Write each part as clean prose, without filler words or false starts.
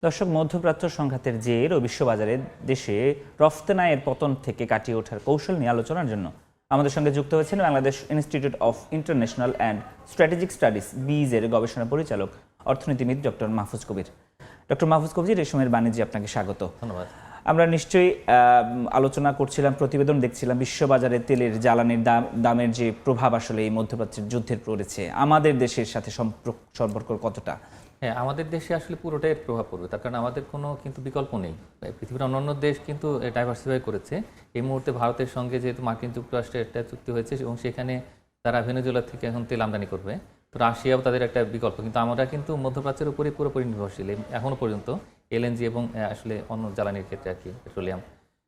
দর্শক, মধ্যপ্রাচ্য সংঘাতের জের ও বিশ্ববাজারে দেশে রফতানির পতন থেকে কাটিয়ে ওঠার কৌশল নিয়ে আলোচনার জন্য আমাদের সঙ্গে যুক্ত হয়েছেন Bangladesh institute of international and strategic studies বিইজ-এর গবেষণা পরিচালক অর্থনীতিবিদ ডক্টর মাহফুজ কবির। ডক্টর মাহফুজ কবির, রেশমের বাণিজ্যে আপনাকে স্বাগত। ধন্যবাদ। আমরা নিশ্চয়ই আলোচনা করছিলাম, প্রতিবেদন দেখছিলাম, বিশ্ববাজারে তেলের জ্বালানির দামের যে প্রভাব আসলে এই মধ্যপ্রাচ্যের যুদ্ধের পড়েছে আমাদের দেশের সাথে সম্পর্ক কতটা? হ্যাঁ, আমাদের দেশে আসলে পুরোটাই প্রভাব পড়বে, তার কারণ আমাদের কোনো কিন্তু বিকল্প নেই। পৃথিবীর অন্যান্য দেশ কিন্তু ডাইভার্সিফাই করেছে। এই মুহূর্তে ভারতের সঙ্গে যেহেতু মার্কিন যুক্তরাষ্ট্রের একটা চুক্তি হয়েছে এবং সেখানে তারা ভেনেজুয়েলা থেকে এখন তেল আমদানি করবে, তো রাশিয়াও তাদের একটা বিকল্প। কিন্তু আমরা কিন্তু মধ্যপ্রাচ্যের উপরে পুরোপুরি নির্ভরশীল এখনও পর্যন্ত, এলএনজি এবং আসলে অন্য জ্বালানির ক্ষেত্রে আর কি পেট্রোলিয়াম।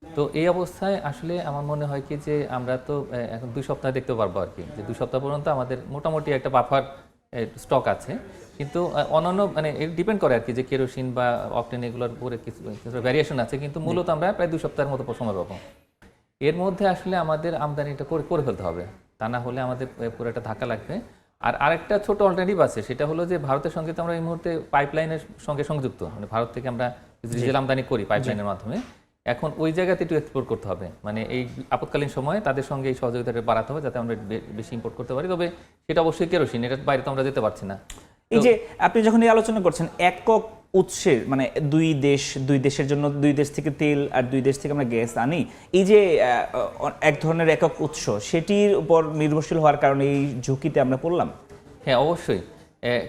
তো এই অবস্থায় আসলে আমার মনে হয় কি যে আমরা তো এখন 2 সপ্তাহ দেখতে পারবো আর কি, যে 2 সপ্তাহ পর্যন্ত আমাদের মোটামুটি একটা বাফার স্টক আছে। কিন্তু অন্যান্য মানে ডিপেন্ড করে আর কি, যে কেরোসিন বা অকটেন এগুলোর উপরে কিছু ভ্যারিয়েশন আছে, কিন্তু মূলত আমরা প্রায় 2 সপ্তাহের মতো সময় পাবো। এর মধ্যে আসলে আমাদের আমদানিটা করে ফেলতে হবে, তা না হলে আমাদের পুরো একটা ধাক্কা লাগবে। আর আরেকটা ছোট অল্টারনেটিভ আছে, সেটা হলো যে ভারতের সঙ্গে তো আমরা এই মুহূর্তে পাইপলাইনের সঙ্গে সংযুক্ত, মানে ভারত থেকে আমরা ডিজেল আমদানি করি পাইপলাইনের মাধ্যমে। এখন ওই জায়গাতে একটু এক্সপোর্ট করতে হবে, মানে এই আপৎকালীন সময়ে তাদের সঙ্গে এই সহযোগিতাটা বাড়াতে হবে যাতে আমরা বেশি ইম্পোর্ট করতে পারি। তবে সেটা অবশ্যই কেরোসিন, এটার বাইরে তো আমরা যেতে পারছি না। এই যে আপনি যখন এই আলোচনা করছেন একক উৎসের, মানে দুই দেশের জন্য 2 দেশ থেকে তেল আর 2 দেশ থেকে আমরা গ্যাস আনি, এই যে এক ধরনের একক উৎস, সেটির উপর নির্ভরশীল হওয়ার কারণে এই ঝুঁকিতে আমরা পড়লাম। হ্যাঁ, অবশ্যই।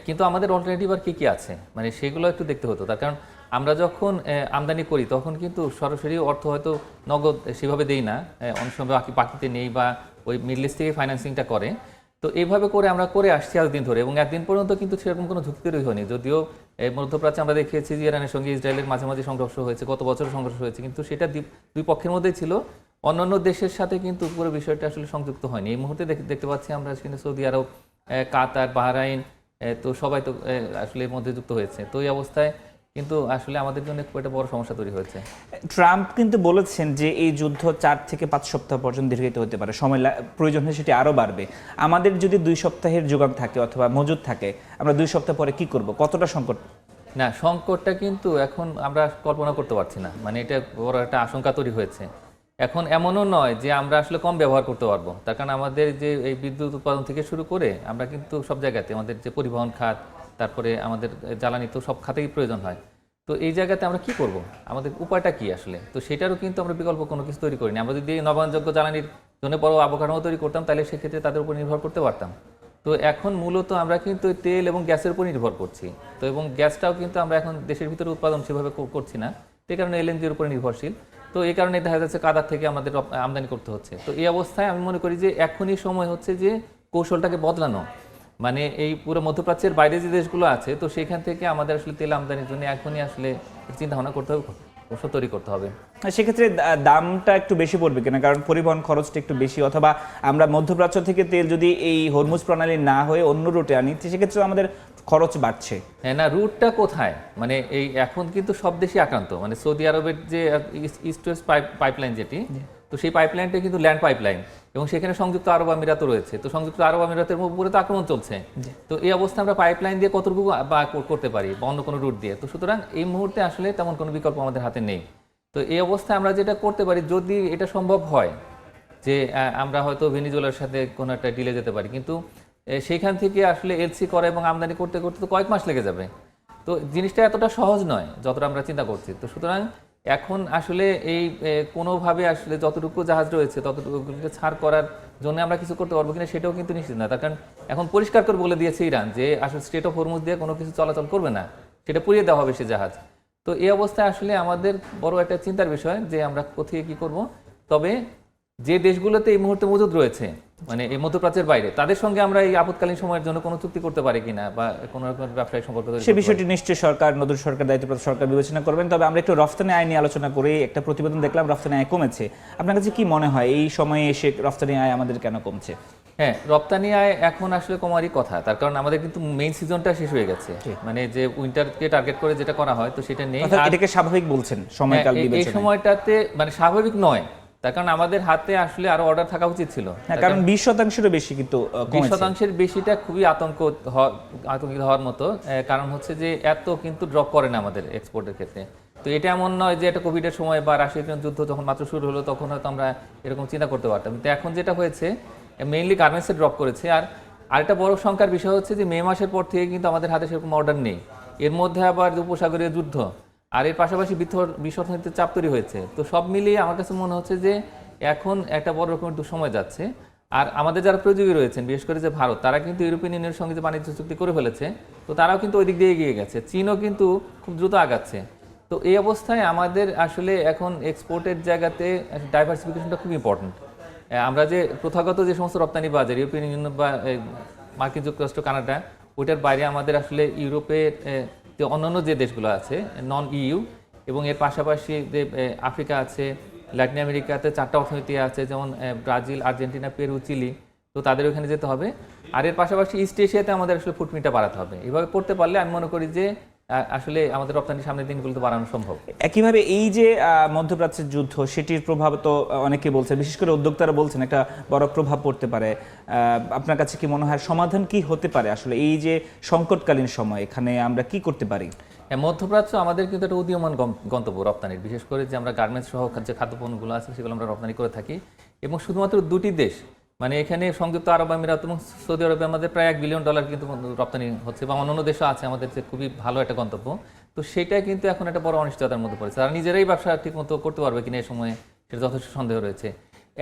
কিন্তু আমাদের অল্টারনেটিভ আর কী আছে, মানে সেগুলো একটু দেখতে হতো। তার কারণ আমরা যখন আমদানি করি তখন কিন্তু সরাসরি অর্থ হয়তো নগদ সেভাবে দেই না, অনেক সময় বাকিতে নেই বা ওই মিডল ইস্ট থেকে ফাইন্যান্সিংটা করে। তো এইভাবে করে আমরা করে আসছি এতদিন ধরে, এবং একদিন পর্যন্ত কিন্তু সেরকম কোনো ঝুঁকি তৈরি হয়নি। যদিও মধ্যপ্রাচ্যে আমরা দেখেছি যে ইরানের সঙ্গে ইসরায়েলের মাঝে মাঝে সংঘর্ষ হয়েছে, গত বছর সংঘর্ষ হয়েছে, কিন্তু সেটা দুই পক্ষের মধ্যেই ছিল। অন্যান্য দেশের সাথে কিন্তু পুরো বিষয়টা আসলে সংযুক্ত হয়নি। এই মুহূর্তে দেখতে পাচ্ছি আমরা কিন্তু সৌদি আরব, কাতার, বাহরাইন, তো সবাই তো আসলে এর মধ্যে যুক্ত হয়েছে। তো এই অবস্থায় কিন্তু আসলে আমাদের জন্য খুব একটা বড় সমস্যা তৈরি হয়েছে। ট্রাম্প কিন্তু বলেছেন যে এই যুদ্ধ 4 থেকে 5 সপ্তাহ পর্যন্ত দীর্ঘায়িত হতে পারে, সময় প্রয়োজন হলে সেটি আরও বাড়বে। আমাদের যদি 2 সপ্তাহের যোগান থাকে অথবা মজুদ থাকে, আমরা 2 সপ্তাহ পরে কি করব? কতটা সংকট? না, সংকটটা কিন্তু এখন আমরা কল্পনা করতে পারছি না, মানে এটা বড় একটা আশঙ্কা তৈরি হয়েছে। এখন এমনও নয় যে আমরা আসলে কম ব্যবহার করতে পারবো, তার কারণ আমাদের যে এই বিদ্যুৎ উৎপাদন থেকে শুরু করে আমরা কিন্তু সব জায়গাতে আমাদের যে পরিবহন খাত, তারপরে আমাদের জ্বালানি, তো সব খাতেই প্রয়োজন হয়। তো এই জায়গাতে আমরা কি করব, আমাদের উপায়টা কি আসলে? তো সেটারও কিন্তু আমরা বিকল্প কোনো কিছু তৈরি করিনি। আমরা যদি নবায়নযোগ্য জ্বালানির জন্য বড় অবকাঠামো তৈরি করতাম, তাহলে সেক্ষেত্রে তাদের উপর নির্ভর করতে পারতাম। তো এখন মূলত আমরা কিন্তু তেল এবং গ্যাসের উপর নির্ভর করছি। তো এবং গ্যাসটাও কিন্তু আমরা এখন দেশের ভিতরে উৎপাদন সেভাবে করছি না, এই কারণে এলএনজির উপর নির্ভরশীল। তো এই কারণে দেখা যাচ্ছে কাতার থেকে আমাদের আমদানি করতে হচ্ছে। তো এই অবস্থায় আমি মনে করি যে এখনই সময় হচ্ছে যে কৌশলটাকে বদলানো, মানে এই পুরো মধ্যপ্রাচ্যের বাইরে যে দেশগুলো আছে, তো সেখান থেকে আমাদের আসলে তেল আমদানির জন্য এখনই আসলে চিন্তা ভাবনা করতে হবে, কৌশল তৈরি করতে হবে। সেক্ষেত্রে দামটা একটু বেশি পড়বে কিনা, কারণ পরিবহন খরচটা একটু বেশি, অথবা আমরা মধ্যপ্রাচ্য থেকে তেল যদি এই হরমুজ প্রণালী না হয়ে অন্য রুটে আনি, সেক্ষেত্রে আমাদের খরচ বাড়ছে। হ্যাঁ, না, রুটটা কোথায়, মানে এই এখন কিন্তু সব দেশই আক্রান্ত, মানে সৌদি আরবের যে ইস্ট ওয়েস্ট পাইপলাইন যেটি, তো সেই পাইপলাইনটা কিন্তু ল্যান্ড পাইপলাইন, এবং সেখানে সংযুক্ত আরব আমিরাতও রয়েছে। তো সংযুক্ত আরব আমিরাতের উপরে তো আক্রমণ চলছে। তো এই অবস্থা আমরা পাইপলাইন দিয়ে কতটুকু বা করতে পারি বা অন্য কোনো রুট দিয়ে, তো সুতরাং এই মুহূর্তে আসলে তেমন কোনো বিকল্প আমাদের হাতে নেই। তো এই অবস্থায় আমরা যেটা করতে পারি, যদি এটা সম্ভব হয় যে আমরা হয়তো ভেনিজুয়েলার সাথে কোনো একটা ডিলে যেতে পারি, কিন্তু সেইখান থেকে আসলে এলসি করা এবং আমদানি করতে করতে তো কয়েক মাস লেগে যাবে। তো জিনিসটা এতটা সহজ নয় যতটা আমরা চিন্তা করছি। তো সুতরাং এখন আসলে এই কোনোভাবে আসলে যতটুকু জাহাজ রয়েছে ততটুকুকে ছাড় করার জন্য আমরা কিছু করতে পারবো কিনা সেটাও কিন্তু নিশ্চিত না। তার কারণ এখন পরিষ্কার করে বলে দিয়েছে ইরান যে আসলে স্ট্রেট অফ হরমুজ দিয়ে কোনো কিছু চলাচল করবে না, সেটা পুড়িয়ে দেওয়া হবে সে জাহাজ। তো এই অবস্থায় আসলে আমাদের বড় একটা চিন্তার বিষয় যে আমরা কোথায় কি করব। তবে যে দেশগুলোতে এই মুহূর্তে মজুদ রয়েছে, মানে এই মধ্যপ্রাচ্যের বাইরে, তাদের সঙ্গে আমরা এই আপৎকালীন সময়ের জন্য কোনো চুক্তি করতে পারি কিনা বা কোনো রকম ব্যবসায়িক সম্পর্ক, সে বিষয়টি নিশ্চয়ই নতুন সরকার, দায়িত্বপ্রাপ্ত সরকার বিবেচনা করবেন। তবে আমরা একটু রফতানি আয় নিয়ে আলোচনা করি। একটা প্রতিবেদন দেখলাম রফতানি আয় কমেছে। আপনার কাছে কি মনে হয় এই সময়ে এসে রফতানি আয় আমাদের কেন কমছে? হ্যাঁ, রপ্তানি আয় এখন আসলে কমারই কথা, তার কারণ আমাদের কিন্তু মেইন সিজনটা শেষ হয়ে গেছে, মানে যে উইন্টারকে টার্গেট করে যেটা করা হয়, তো সেটা নেই। এটাকে স্বাভাবিক বলছেন সময়কাল বিবেচনায়? এই সময়টাতে মানে স্বাভাবিক নয়, তার কারণ আমাদের হাতে আসলে আরো অর্ডার থাকা উচিত ছিল। হ্যাঁ, কারণ 20%-এরও বেশি কিন্তু 20%-এর বেশিটা খুবই আতঙ্কিত হওয়ার মতো, কারণ হচ্ছে যে এত কিন্তু ড্রপ করে না আমাদের এক্সপোর্টের ক্ষেত্রে। তো এটা এমন নয় যে এটা কোভিডের সময় বা রাশিয়া ইউক্রেন যুদ্ধ যখন মাত্র শুরু হলো তখন হয়তো আমরা এরকম চিন্তা করতে পারতাম, কিন্তু এখন যেটা হয়েছে মেইনলি গার্মেন্টসে ড্রপ করেছে। আর আরেকটা বড় সংখ্যার বিষয় হচ্ছে যে মে মাসের পর থেকে কিন্তু আমাদের হাতে সেরকম অর্ডার নেই, এর মধ্যে আবার উপসাগরীয় যুদ্ধ আর এর পাশাপাশি বিশ্ব অর্থনীতিতে চাপ তৈরি হয়েছে। তো সব মিলিয়ে আমার কাছে মনে হচ্ছে যে এখন একটা বড় রকমের দুঃসময় যাচ্ছে। আর আমাদের যারা প্রতিযোগী রয়েছেন, বিশেষ করে যে ভারত, তারা কিন্তু ইউরোপিয়ান ইউনিয়নের সঙ্গে যে বাণিজ্য চুক্তি করে ফেলেছে, তো তারাও কিন্তু ওই দিক দিয়ে এগিয়ে গেছে। চীনও কিন্তু খুব দ্রুত আগাচ্ছে। তো এই অবস্থায় আমাদের আসলে এখন এক্সপোর্টের জায়গাতে ডাইভার্সিফিকেশনটা খুব ইম্পর্টেন্ট। আমরা যে প্রথাগত যে সমস্ত রপ্তানি বাজার ইউরোপিয়ান ইউনিয়ন বা মার্কিন যুক্তরাষ্ট্র, কানাডা, ওইটার বাইরে আমাদের আসলে ইউরোপের যে অন্যান্য যে দেশগুলো আছে নন ইইউ, এবং এর পাশাপাশি যে আফ্রিকা আছে, ল্যাটিন আমেরিকাতে 4টা অর্থনীতি আছে, যেমন ব্রাজিল, আর্জেন্টিনা, পেরু, চিলি, তো তাদের ওখানে যেতে হবে। আর এর পাশাপাশি ইস্ট এশিয়াতে আমাদের আসলে ফুটপ্রিন্টটা বাড়াতে হবে। এভাবে করতে পারলে আমি মনে করি যে আসলে আমাদের রপ্তানির সামনের দিনগুলোতে বাড়ানো সম্ভব। একইভাবে এই যে মধ্যপ্রাচ্যের যুদ্ধ, সেটির প্রভাব তো অনেকে বলছে, বিশেষ করে উদ্যোক্তারা বলছেন একটা বড় প্রভাব পড়তে পারে। আপনার কাছে কি মনে হয় সমাধান কি হতে পারে আসলে এই যে সংকটকালীন সময়, এখানে আমরা কি করতে পারি? মধ্যপ্রাচ্য আমাদের কিন্তু একটা উদীয়মান গন্তব্য রপ্তানির, বিশেষ করে যে আমরা গার্মেন্টস সহ যে খাদ্যপণ্যগুলো আছে সেগুলো আমরা রপ্তানি করে থাকি। এবং শুধুমাত্র দুটি দেশ, মানে এখানে সংযুক্ত আরব আমিরাত এবং সৌদি আরবে আমাদের প্রায় $1 বিলিয়ন কিন্তু রপ্তানি হচ্ছে, বা অন্যান্য দেশও আছে আমাদের যে খুবই ভালো একটা গন্তব্য। তো সেটাই কিন্তু এখন একটা বড় অনিশ্চয়তার মধ্যে পড়েছে। তারা নিজেরাই ব্যবসা ঠিকমতো করতে পারবে কিনা এই সময়ে, সেটা যথেষ্ট সন্দেহ রয়েছে।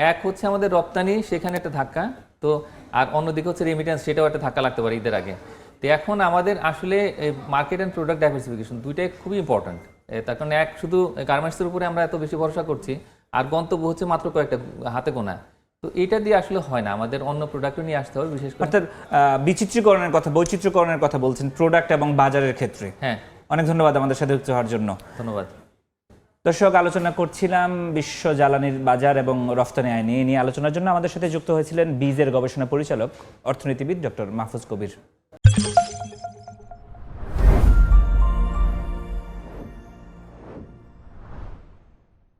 এক হচ্ছে আমাদের রপ্তানি, সেখানে একটা ধাক্কা, তো আর অন্যদিকে হচ্ছে রেমিটেন্স, সেটাও একটা ধাক্কা লাগতে পারে ঈদের আগে। তো এখন আমাদের আসলে মার্কেট অ্যান্ড প্রোডাক্ট ডাইভার্সিফিকেশন দুইটাই খুবই ইম্পর্ট্যান্ট। তার কারণে এক শুধু গার্মেন্টসের উপরে আমরা এত বেশি ভরসা করছি, আর গন্তব্য হচ্ছে মাত্র কয়েকটা হাতে গোনা। তো এটা দিয়ে আসলে হয় না, আমাদের অন্য প্রোডাক্টও নিয়ে আসতে হবে, বিশেষ করে অর্থাৎ বৈচিত্র্যকরণের কথা বলছেন প্রোডাক্ট এবং বাজারের ক্ষেত্রে। হ্যাঁ, অনেক ধন্যবাদ আমাদের সাথে যুক্ত হওয়ার জন্য। ধন্যবাদ। দর্শক, আলোচনা করছিলাম বিশ্ব জ্বালানির বাজার এবং রফতানি আইন নিয়ে আলোচনার জন্য আমাদের সাথে যুক্ত হয়েছিলেন বিজের গবেষণা পরিচালক অর্থনীতিবিদ ডক্টর মাহফুজ কবির।